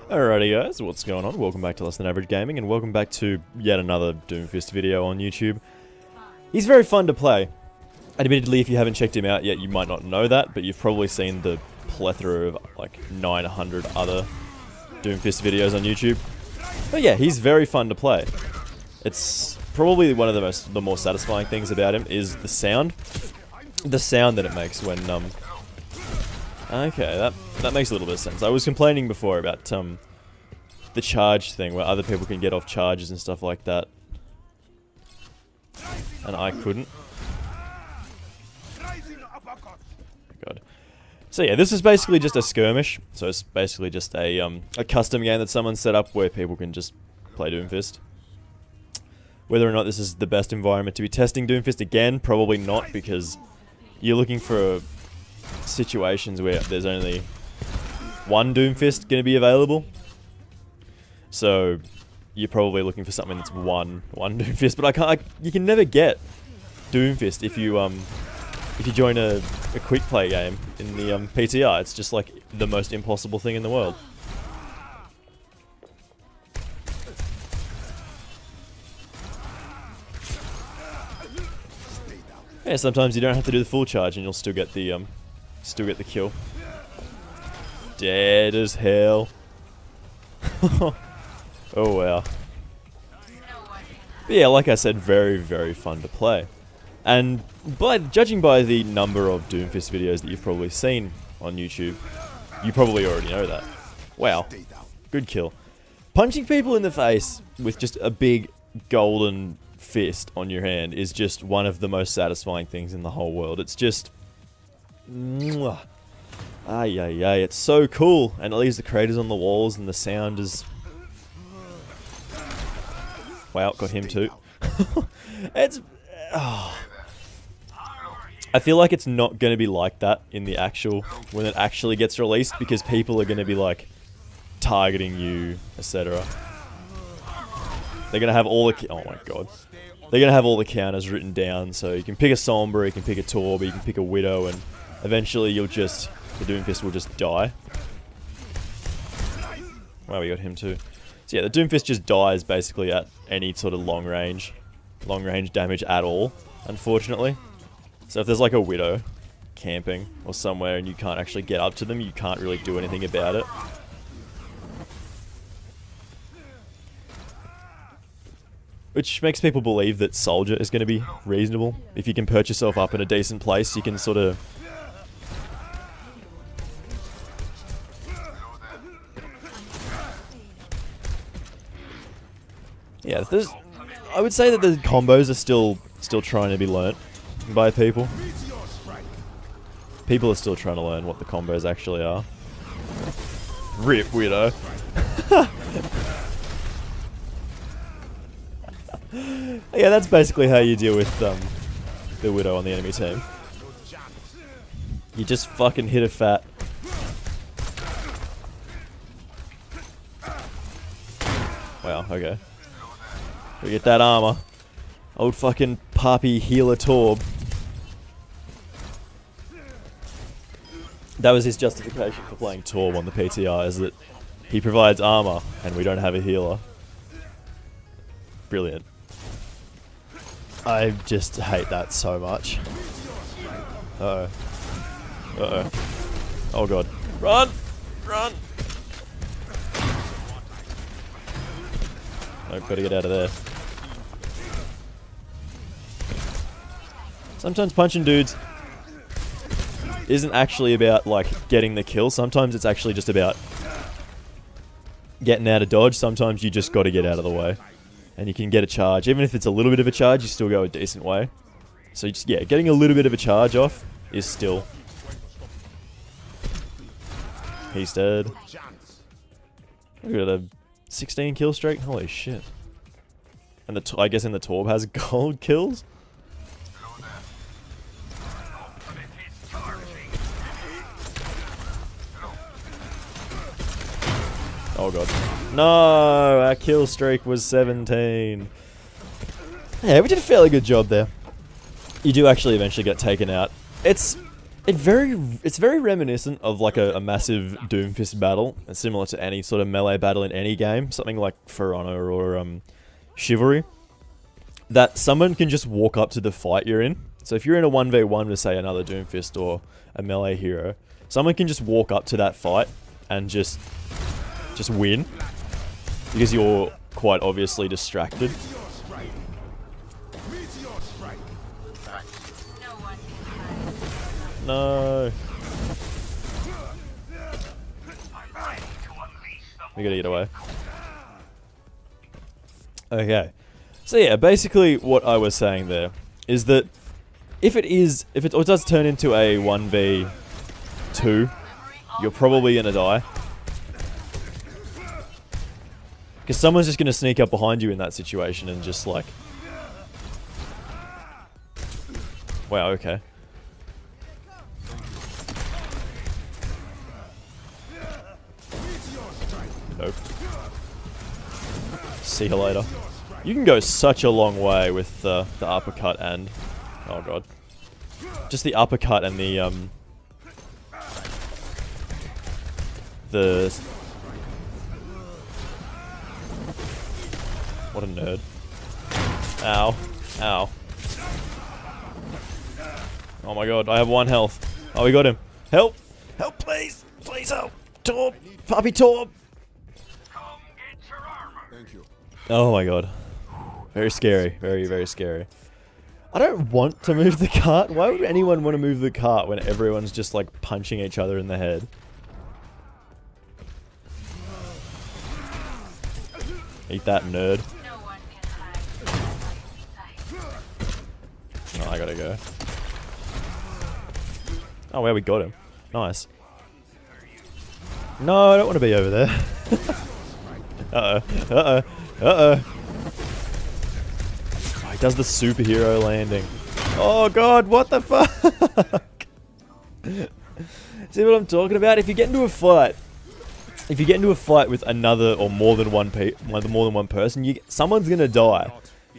Alrighty guys, what's going on? Welcome back to Less Than Average Gaming, and welcome back to yet another Doomfist video on YouTube. He's very fun to play. Admittedly, if you haven't checked him out yet, you might not know that, but you've probably seen the plethora of like 900 other Doomfist videos on YouTube. But yeah, he's very fun to play. It's probably one of the more satisfying things about him is the sound. The sound that it makes when okay, that makes a little bit of sense. I was complaining before about the charge thing, where other people can get off charges and stuff like that, and I couldn't. God. So yeah, this is basically just a skirmish. So it's basically just a custom game that someone set up where people can just play Doomfist. Whether or not this is the best environment to be testing Doomfist again, probably not, because you're looking for situations where there's only one Doomfist going to be available. So you're probably looking for something that's one Doomfist, but you can never get Doomfist if you join a quick play game in the PTR. It's just like the most impossible thing in the world. Yeah, sometimes you don't have to do the full charge and you'll still get the kill. Dead as hell. Oh wow. But yeah, like I said, very, very fun to play. And judging by the number of Doomfist videos that you've probably seen on YouTube, you probably already know that. Wow. Good kill. Punching people in the face with just a big golden fist on your hand is just one of the most satisfying things in the whole world. It's just... mwah. Ay, ay, ay. It's so cool. And it leaves the craters on the walls and the sound is... wow, got him too. It's... oh. I feel like it's not going to be like that in the actual... when it actually gets released, because people are going to be like targeting you, etc. They're going to have all the... oh my god. They're going to have all the counters written down, so you can pick a Sombra, you can pick a Torb, you can pick a Widow, and eventually you'll just... the Doomfist will just die. Wow, we got him too. So yeah, the Doomfist just dies basically at any sort of long range damage at all, unfortunately. So if there's like a Widow camping or somewhere and you can't actually get up to them, you can't really do anything about it. Which makes people believe that Soldier is going to be reasonable. If you can perch yourself up in a decent place, you can sort of... yeah, I would say that the combos are still trying to be learnt by people. People are still trying to learn what the combos actually are. Rip Widow. Yeah, that's basically how you deal with the Widow on the enemy team. You just fucking hit a fat. Wow, okay. We get that armor. Old fucking Papi healer Torb. That was his justification for playing Torb on the PTR, is that he provides armor and we don't have a healer. Brilliant. I just hate that so much. Uh-oh. Uh-oh. Oh god. Run! Run! I've got to get out of there. Sometimes punching dudes isn't actually about, like, getting the kill. Sometimes it's actually just about getting out of dodge. Sometimes you just got to get out of the way. And you can get a charge. Even if it's a little bit of a charge, you still go a decent way. So, just, yeah, getting a little bit of a charge off is still... he's dead. We got a 16 kill streak? Holy shit. And I guess in the Torb has gold kills? Oh god. No! Our kill streak was 17. Yeah, we did a fairly good job there. You do actually eventually get taken out. It's It's very reminiscent of like a massive Doomfist battle, and similar to any sort of melee battle in any game, something like For Honor or Chivalry, that someone can just walk up to the fight you're in. So if you're in a 1v1 with, say, another Doomfist or a melee hero, someone can just walk up to that fight and just win, because you're quite obviously distracted. No. We gotta get away. Okay. So yeah, basically what I was saying there is that if it does turn into a 1v2, you're probably gonna die. Because someone's just gonna sneak up behind you in that situation and just like... Wow, okay. Nope. See you later. You can go such a long way with the uppercut and... Oh god. Just the uppercut and the What a nerd. Ow. Ow. Oh my god, I have 1 health. Oh, we got him. Help! Help, please! Please help! Torb! Puppy Torb! Oh my god. Very scary. Very, very scary. I don't want to move the cart. Why would anyone want to move the cart when everyone's just like punching each other in the head? Eat that, nerd. Oh, I gotta go. Oh, well, we got him. Nice. No, I don't want to be over there. Uh-oh. Uh-oh. Uh-oh. Oh, he does the superhero landing. Oh, God, what the fuck? See what I'm talking about? If you get into a fight... If you get into a fight with another or more than one person, someone's gonna die.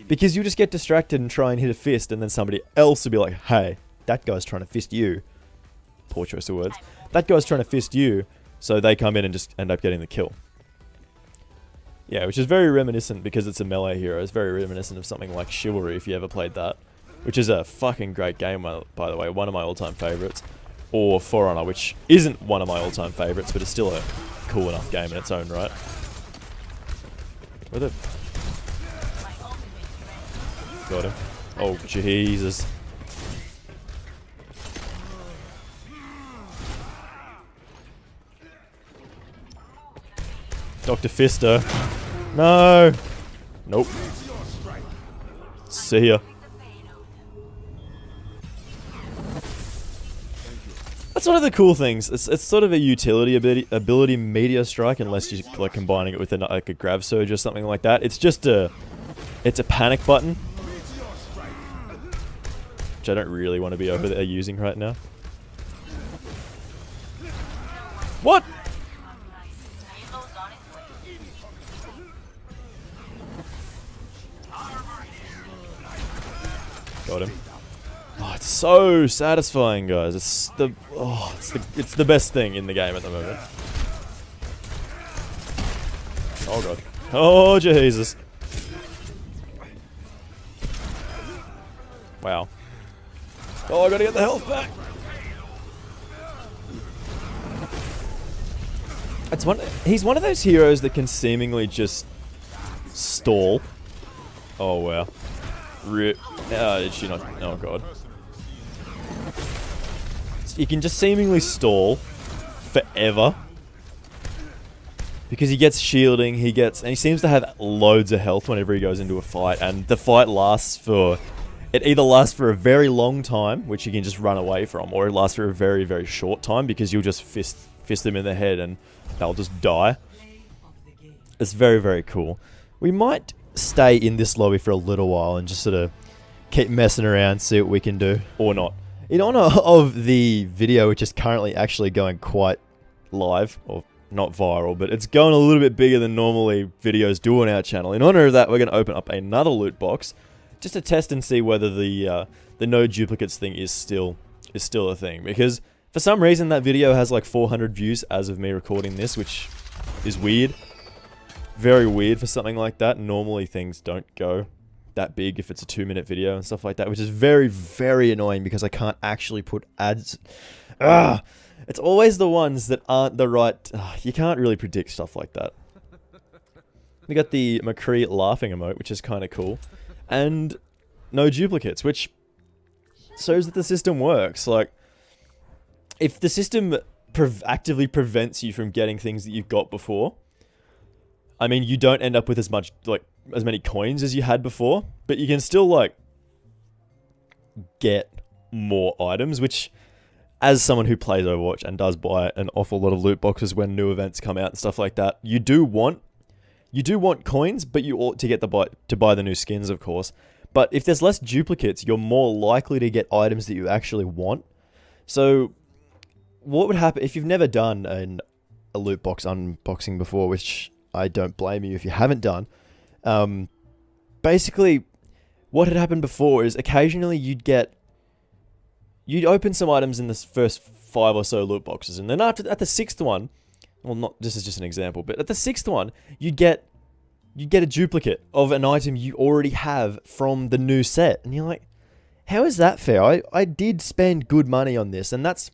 Because you just get distracted and try and hit a fist, and then somebody else will be like, hey, that guy's trying to fist you. Poor choice of words. That guy's trying to fist you, so they come in and just end up getting the kill. Yeah, which is very reminiscent, because it's a melee hero, it's very reminiscent of something like Chivalry, if you ever played that. Which is a fucking great game, by the way, one of my all-time favourites. Or For Honor, which isn't one of my all-time favourites, but it's still a cool enough game in its own right. Where the... Got him. Oh, Jesus. Dr. Fister. No! Nope. See ya. That's one of the cool things. It's sort of a utility ability meteor strike, unless you're like combining it with like a grav surge or something like that. It's just it's a panic button, which I don't really want to be over there using right now. What? Got him. Oh, it's so satisfying, guys. It's the best thing in the game at the moment. Oh god. Oh Jesus. Wow. Oh, I gotta get the health back. He's one of those heroes that can seemingly just stall. Oh wow. Did she not? Oh god. He can just seemingly stall forever, because he gets shielding, and he seems to have loads of health whenever he goes into a fight, and the fight lasts for... It either lasts for a very long time, which you can just run away from, or it lasts for a very, very short time, because you'll just fist them in the head and they'll just die. It's very, very cool. We might stay in this lobby for a little while and just sort of keep messing around, see what we can do, or not. In honor of the video, which is currently actually going quite live, or not viral, but it's going a little bit bigger than normally videos do on our channel. In honor of that, we're going to open up another loot box, just to test and see whether the no duplicates thing is still is still a thing, because for some reason that video has like 400 views as of me recording this, which is weird. Very weird for something like that. Normally things don't go that big if it's a 2-minute video and stuff like that, which is very, very annoying because I can't actually put ads. It's always the ones that aren't the right. You can't really predict stuff like that. We got the McCree laughing emote, which is kind of cool, and no duplicates, which shows that the system works. Like, if the system actively prevents you from getting things that you've got before, I mean, you don't end up with as many coins as you had before, but you can still like get more items, which, as someone who plays Overwatch and does buy an awful lot of loot boxes when new events come out and stuff like that, you do want coins, but you ought to get to buy the new skins, of course. But if there's less duplicates, you're more likely to get items that you actually want. So what would happen if you've never done a loot box unboxing before, which I don't blame you if you haven't done. Basically, what had happened before is occasionally you'd open some items in the first 5 or so loot boxes, and then at the 6th one, well, this is just an example, but at the 6th one, you'd get a duplicate of an item you already have from the new set, and you're like, how is that fair? I did spend good money on this, and that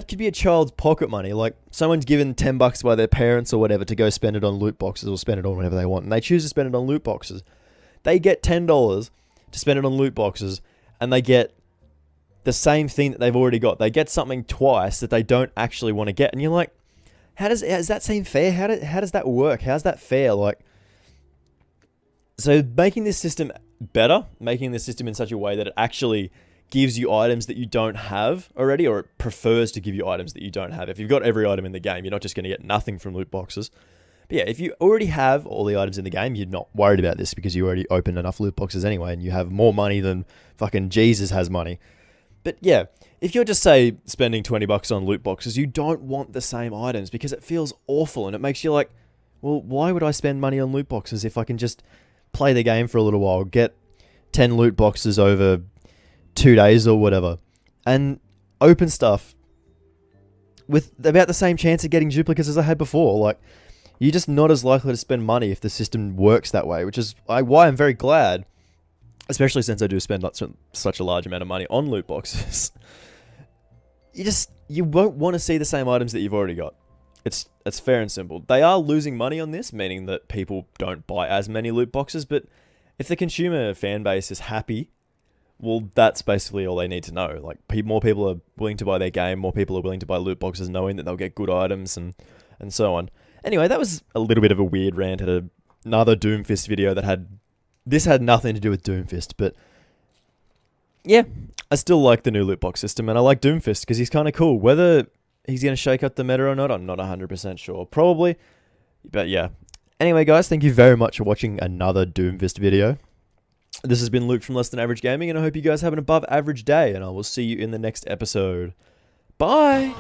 could be a child's pocket money. Like, someone's given $10 by their parents or whatever to go spend it on loot boxes or spend it on whatever they want, and they choose to spend it on loot boxes. They get $10 to spend it on loot boxes, and they get the same thing that they've already got. They get something twice that they don't actually want to get, and you're like, does that seem fair? How does that work? How's that fair? Like, so making this system better, making this system in such a way that it actually gives you items that you don't have already, or it prefers to give you items that you don't have. If you've got every item in the game, you're not just going to get nothing from loot boxes. But yeah, if you already have all the items in the game, you're not worried about this because you already opened enough loot boxes anyway, and you have more money than fucking Jesus has money. But yeah, if you're just, say, spending $20 on loot boxes, you don't want the same items because it feels awful, and it makes you like, well, why would I spend money on loot boxes if I can just play the game for a little while, get 10 loot boxes over 2 days or whatever, and open stuff with about the same chance of getting duplicates as I had before. Like, you're just not as likely to spend money if the system works that way, which is why I'm very glad, especially since I do spend such a large amount of money on loot boxes. You won't want to see the same items that you've already got. It's fair and simple. They are losing money on this, meaning that people don't buy as many loot boxes, but if the consumer fan base is happy, well, that's basically all they need to know. Like, more people are willing to buy their game, more people are willing to buy loot boxes knowing that they'll get good items and so on. Anyway, that was a little bit of a weird rant at another Doomfist video that had nothing to do with Doomfist, but yeah, I still like the new loot box system, and I like Doomfist because he's kind of cool. Whether he's going to shake up the meta or not, I'm not 100% sure. Probably, but yeah. Anyway, guys, thank you very much for watching another Doomfist video. This has been Luke from Less Than Average Gaming, and I hope you guys have an above average day, and I will see you in the next episode. Bye!